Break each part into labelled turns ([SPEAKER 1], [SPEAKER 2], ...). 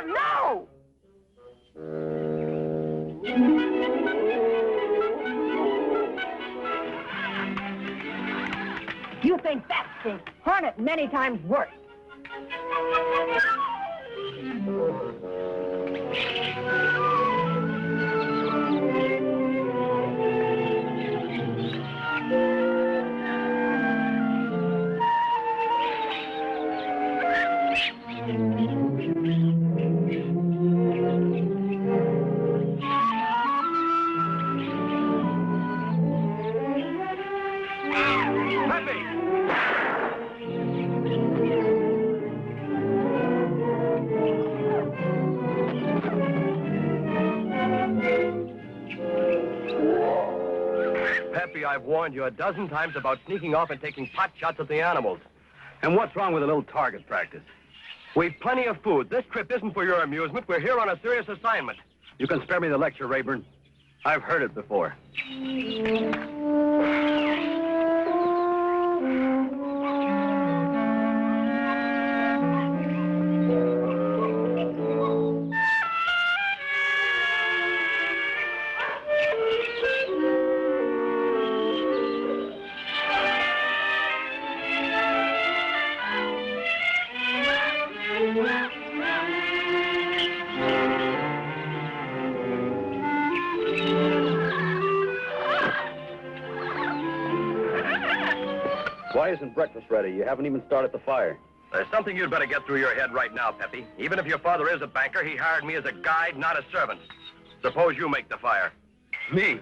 [SPEAKER 1] No! You think that stinks? Hornet many times worse.
[SPEAKER 2] I've warned you a dozen times about sneaking off and taking pot shots at the animals.
[SPEAKER 3] And what's wrong with a little target practice?
[SPEAKER 2] We've plenty of food. This trip isn't for your amusement. We're here on a serious assignment.
[SPEAKER 3] You can spare me the lecture, Rayburn. I've heard it before. Why isn't breakfast ready? You haven't even started the fire.
[SPEAKER 2] There's something you'd better get through your head right now, Peppy. Even if your father is a banker, he hired me as a guide, not a servant. Suppose you make the fire.
[SPEAKER 3] Me?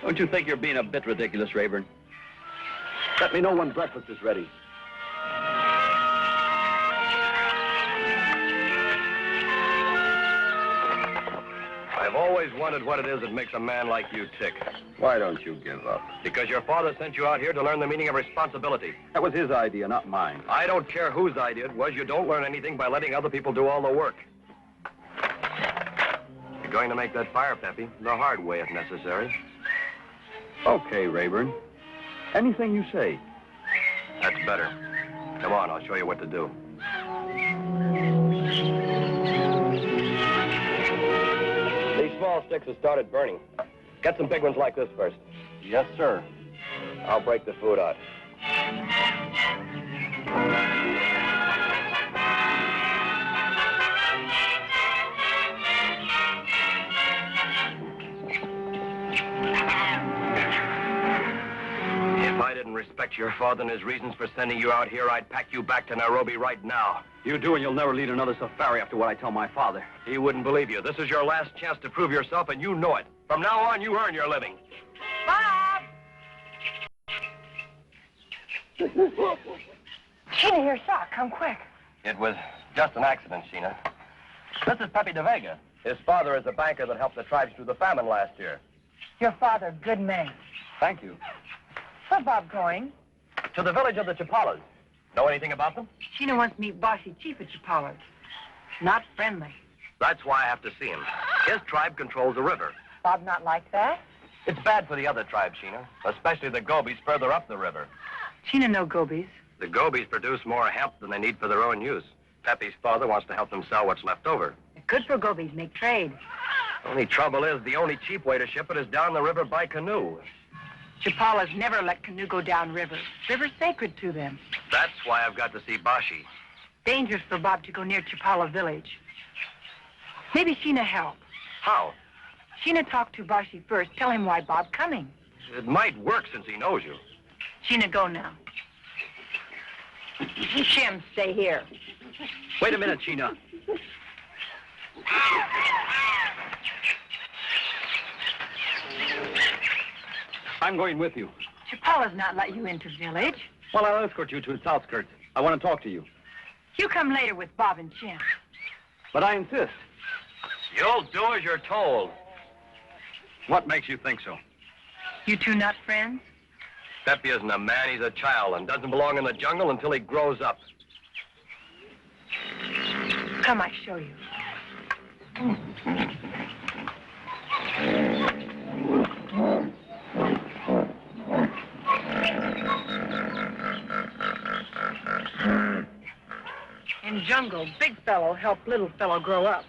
[SPEAKER 3] Don't you think you're being a bit ridiculous, Rayburn? Let me know when breakfast is ready.
[SPEAKER 2] I've always wondered what it is that makes a man like you tick.
[SPEAKER 3] Why don't you give up?
[SPEAKER 2] Because your father sent you out here to learn the meaning of responsibility.
[SPEAKER 3] That was his idea, not mine.
[SPEAKER 2] I don't care whose idea it was. You don't learn anything by letting other people do all the work. You're going to make that fire, Peppy, the hard way if necessary.
[SPEAKER 3] Okay, Rayburn. Anything you say.
[SPEAKER 2] That's better. Come on, I'll show you what to do. These small sticks have started burning. Get some big ones like this first.
[SPEAKER 3] Yes, sir.
[SPEAKER 2] I'll break the food out. If I didn't respect your father and his reasons for sending you out here, I'd pack you back to Nairobi right now.
[SPEAKER 3] You do, and you'll never lead another safari after what I tell my father.
[SPEAKER 2] He wouldn't believe you. This is your last chance to prove yourself, and you know it. From now on, you earn your living.
[SPEAKER 1] Bob! Sheena here saw. Come quick.
[SPEAKER 2] It was just an accident, Sheena. This is Pepe de Vega. His father is the banker that helped the tribes through the famine last year.
[SPEAKER 1] Your father, good man.
[SPEAKER 3] Thank you.
[SPEAKER 1] Where's Bob going?
[SPEAKER 2] To the village of the Chipalas. Know anything about them?
[SPEAKER 1] Sheena wants to meet Bossy Chief at Chipalas. Not friendly.
[SPEAKER 2] That's why I have to see him. His tribe controls the river.
[SPEAKER 1] Bob not like that?
[SPEAKER 2] It's bad for the other tribes, Sheena, especially the Gobies further up the river.
[SPEAKER 1] Sheena no gobies.
[SPEAKER 2] The Gobies produce more hemp than they need for their own use. Pepe's father wants to help them sell what's left over.
[SPEAKER 1] Good for gobies, make trade.
[SPEAKER 2] Only trouble is, the only cheap way to ship it is down the river by canoe.
[SPEAKER 1] Chipalas never let canoe go down river. River's sacred to them.
[SPEAKER 2] That's why I've got to see Bashi.
[SPEAKER 1] Dangerous for Bob to go near Chipala village. Maybe Sheena help.
[SPEAKER 2] How?
[SPEAKER 1] Sheena talk to Bashi first. Tell him why Bob coming.
[SPEAKER 2] It might work since he knows you.
[SPEAKER 1] Sheena, go now. Chim, stay here.
[SPEAKER 3] Wait a minute, Sheena. I'm going with you.
[SPEAKER 1] Chapala's not let you into village.
[SPEAKER 3] Well, I'll escort you to its outskirts. I want to talk to you.
[SPEAKER 1] You come later with Bob and Chim.
[SPEAKER 3] But I insist.
[SPEAKER 2] You'll do as you're told.
[SPEAKER 3] What makes you think so?
[SPEAKER 1] You two not friends?
[SPEAKER 2] Pepe isn't a man, he's a child, and doesn't belong in the jungle until he grows up.
[SPEAKER 1] Come, I show you. In jungle, big fellow help little fellow grow up.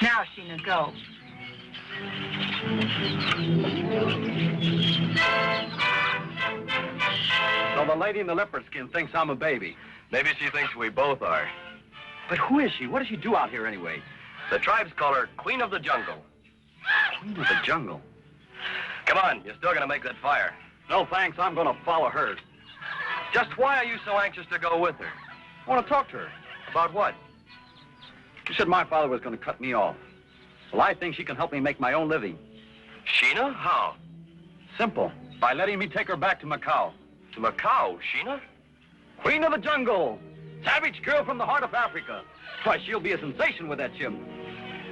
[SPEAKER 1] Now, Sheena, go.
[SPEAKER 3] So the lady in the leopard skin thinks I'm a baby.
[SPEAKER 2] Maybe she thinks we both are.
[SPEAKER 3] But who is she? What does she do out here anyway?
[SPEAKER 2] The tribes call her Queen of the Jungle.
[SPEAKER 3] Queen of the jungle?
[SPEAKER 2] Come on, you're still gonna make that fire.
[SPEAKER 3] No, thanks. I'm going to follow her.
[SPEAKER 2] Just why are you so anxious to go with her?
[SPEAKER 3] I want to talk to her.
[SPEAKER 2] About what?
[SPEAKER 3] She said my father was going to cut me off. Well, I think she can help me make my own living.
[SPEAKER 2] Sheena? How?
[SPEAKER 3] Simple. By letting me take her back to Macau.
[SPEAKER 2] To Macau, Sheena?
[SPEAKER 3] Queen of the jungle. Savage girl from the heart of Africa. Why, she'll be a sensation with that Chim.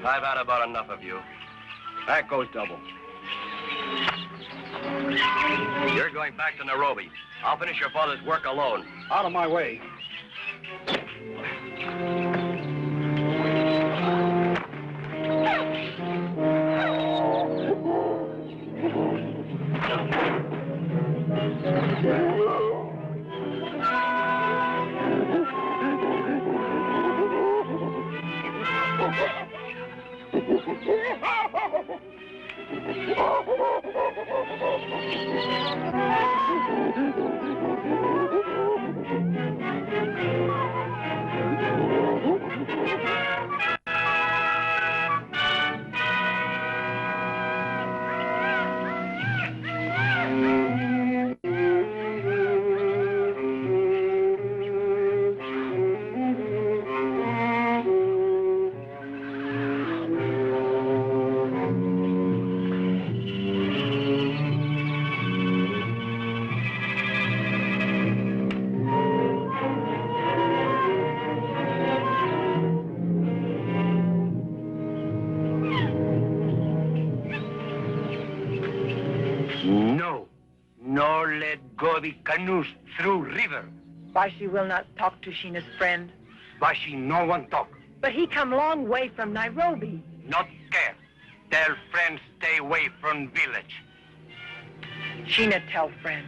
[SPEAKER 2] I've had about enough of you.
[SPEAKER 3] That goes double.
[SPEAKER 2] You're going back to Nairobi. I'll finish your father's work alone.
[SPEAKER 3] Out of my way.
[SPEAKER 4] The canoes through river.
[SPEAKER 1] Why she will not talk to Sheena's friend?
[SPEAKER 4] Why she no one talk?
[SPEAKER 1] But he come long way from Nairobi.
[SPEAKER 4] Not scared. Tell friends stay away from village.
[SPEAKER 1] Sheena tell friend.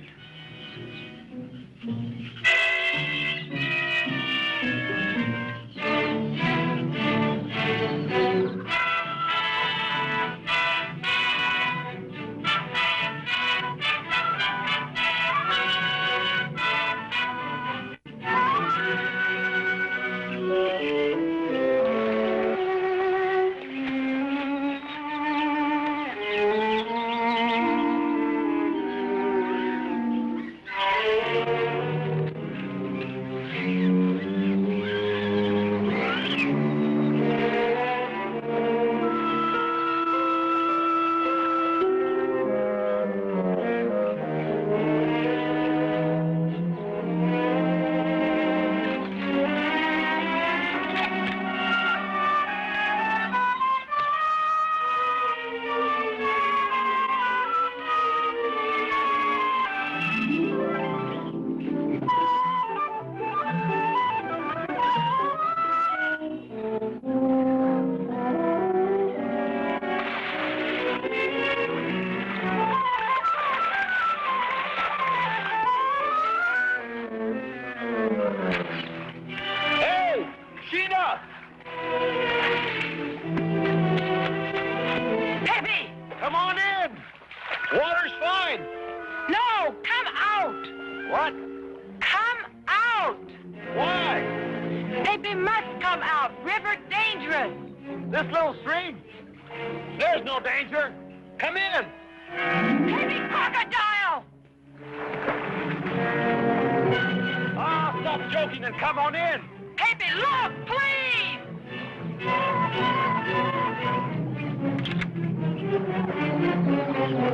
[SPEAKER 2] That's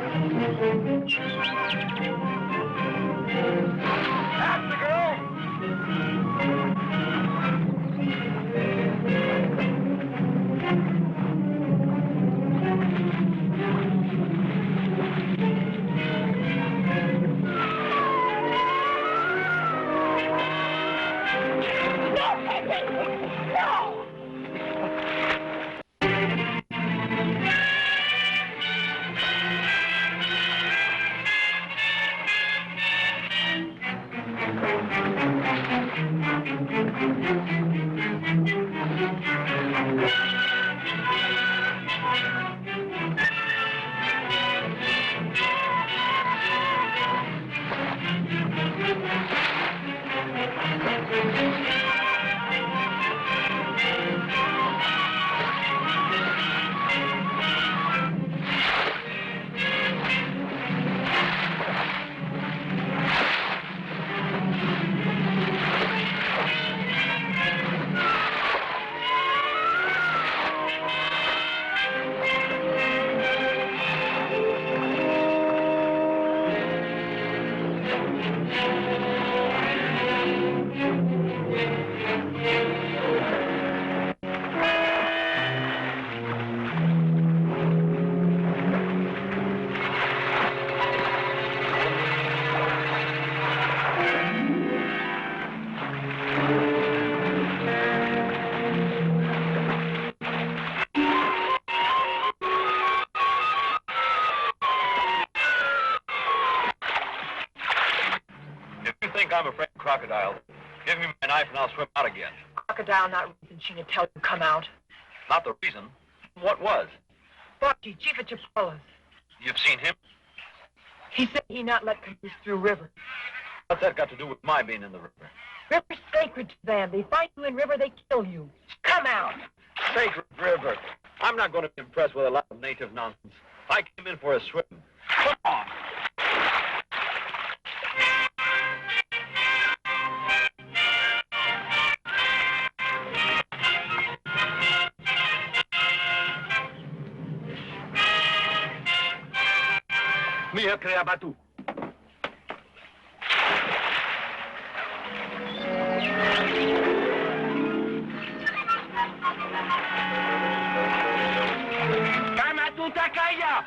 [SPEAKER 2] the girl!
[SPEAKER 3] I'm afraid of crocodiles. Give me my knife and I'll swim out again.
[SPEAKER 1] Crocodile not reason Sheena tell you come out.
[SPEAKER 3] Not the reason. What was?
[SPEAKER 1] Virgil, chief of Chipolas.
[SPEAKER 3] You've seen him?
[SPEAKER 1] He said he not let canoes through river.
[SPEAKER 3] What's that got to do with my being in the river?
[SPEAKER 1] River's sacred to them. They find you in river, they kill you. Come out.
[SPEAKER 3] Sacred river. I'm not going to be impressed with a lot of native nonsense. I came in for a swim. Come on.
[SPEAKER 2] Mia Creabatu. Kama tutakaya!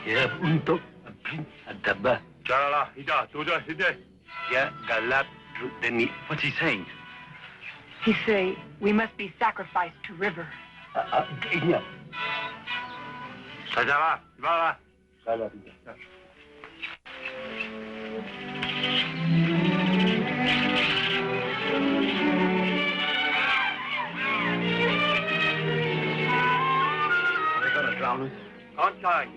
[SPEAKER 5] Siap untuk adabah.
[SPEAKER 2] Jarala, hida, tuja, hide.
[SPEAKER 5] Ya galap demi. What's he saying?
[SPEAKER 1] He say we must be sacrificed to river.
[SPEAKER 5] Iya.
[SPEAKER 2] Sajala, ibala.
[SPEAKER 5] Salah.
[SPEAKER 2] Are they gonna drown us? On time.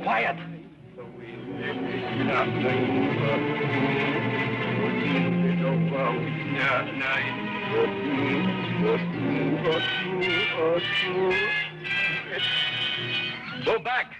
[SPEAKER 2] Quiet! Go back.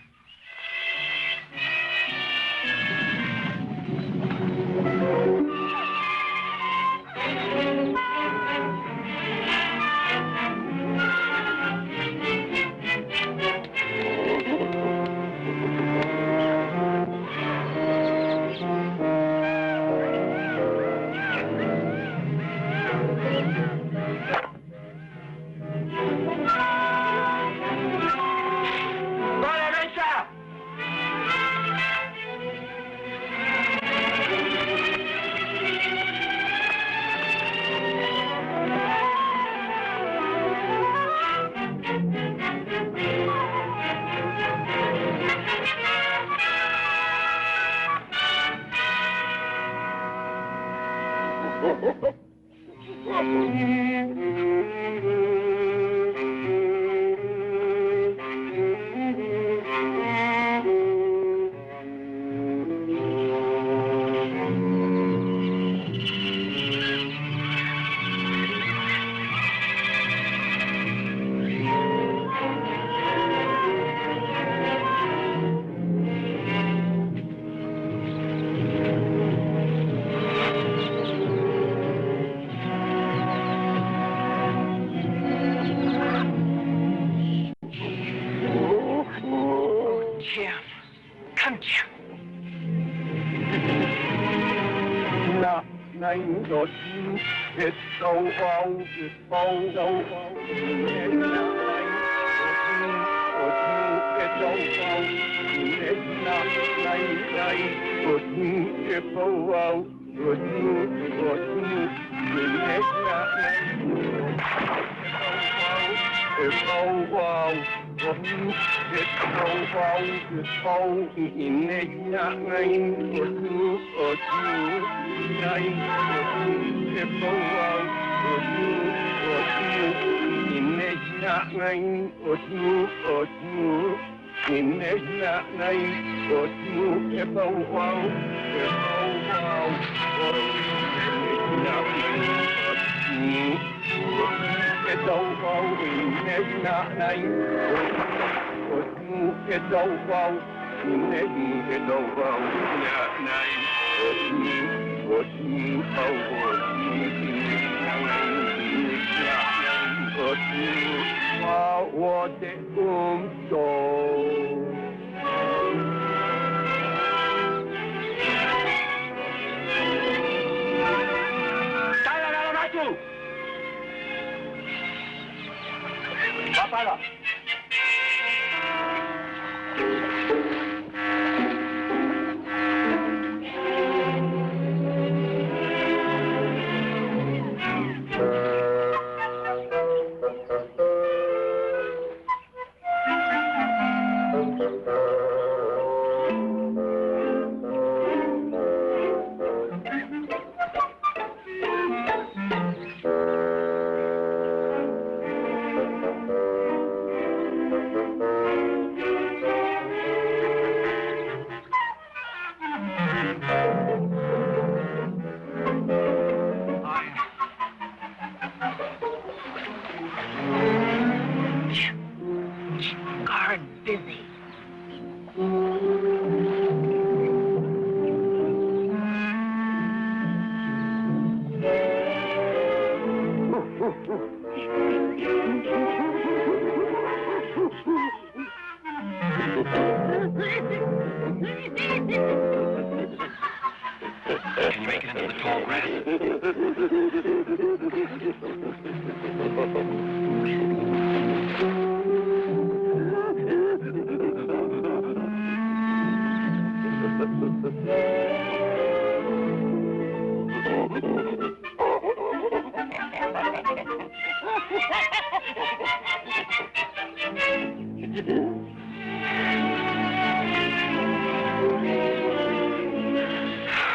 [SPEAKER 5] Can you make it into the tall grass?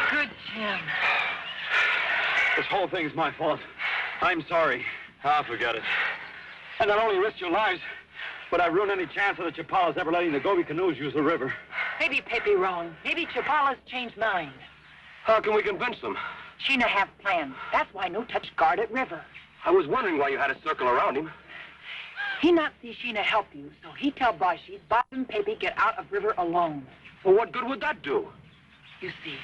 [SPEAKER 1] Good, Chim.
[SPEAKER 3] This whole thing's my fault. I'm sorry.
[SPEAKER 5] Ah, forget it.
[SPEAKER 3] And not only risked your lives, Would I ruin any chance of the Chapalas ever letting the Gobi canoes use the river?
[SPEAKER 1] Maybe Pepe wrong. Maybe Chapala's changed mind.
[SPEAKER 2] How can we convince them?
[SPEAKER 1] Sheena have plans. That's why no touch guard at river.
[SPEAKER 2] I was wondering why you had a circle around him.
[SPEAKER 1] He not see Sheena help you, so he tell Bashi, Bob and Pepe get out of river alone.
[SPEAKER 2] Well, what good would that do?
[SPEAKER 1] You see.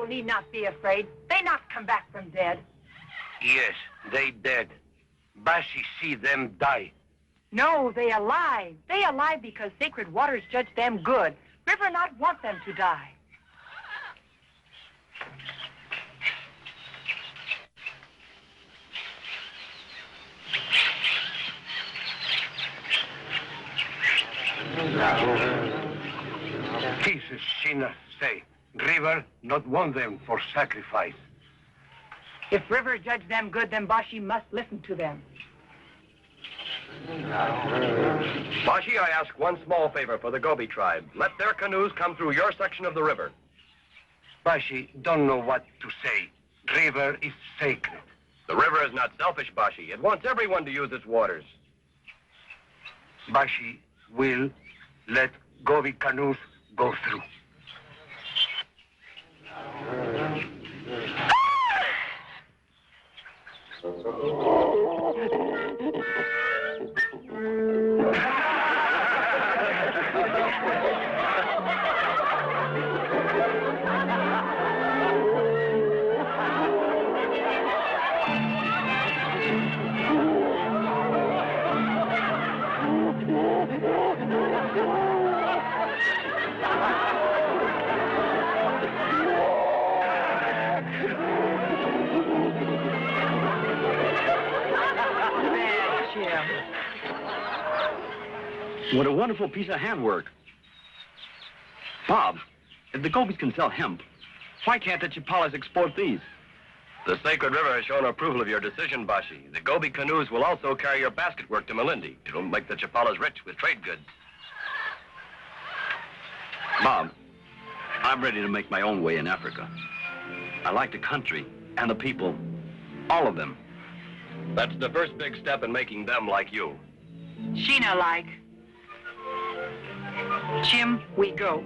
[SPEAKER 1] Need not be afraid. They not come back from dead.
[SPEAKER 4] Yes, they dead. Bashi see them die.
[SPEAKER 1] No, they alive. They alive because sacred waters judge them good. River not want them to die.
[SPEAKER 4] Jesus, Sheena, say. River not want them for sacrifice.
[SPEAKER 1] If River judge them good, then Bashi must listen to them.
[SPEAKER 2] Bashi, I ask one small favor for the Gobi tribe. Let their canoes come through your section of the river.
[SPEAKER 4] Bashi don't know what to say. River is sacred.
[SPEAKER 2] The river is not selfish, Bashi. It wants everyone to use its waters.
[SPEAKER 4] Bashi will let Gobi canoes go through.
[SPEAKER 3] What a wonderful piece of handwork. Bob, if the Gobis can sell hemp, why can't the Chapalas export these?
[SPEAKER 2] The sacred river has shown approval of your decision, Bashi. The Gobi canoes will also carry your basket work to Malindi. It'll make the Chapalas rich with trade goods.
[SPEAKER 3] Bob, I'm ready to make my own way in Africa. I like the country and the people, all of them.
[SPEAKER 2] That's the first big step in making them like you.
[SPEAKER 1] Sheena like. Chim, we go.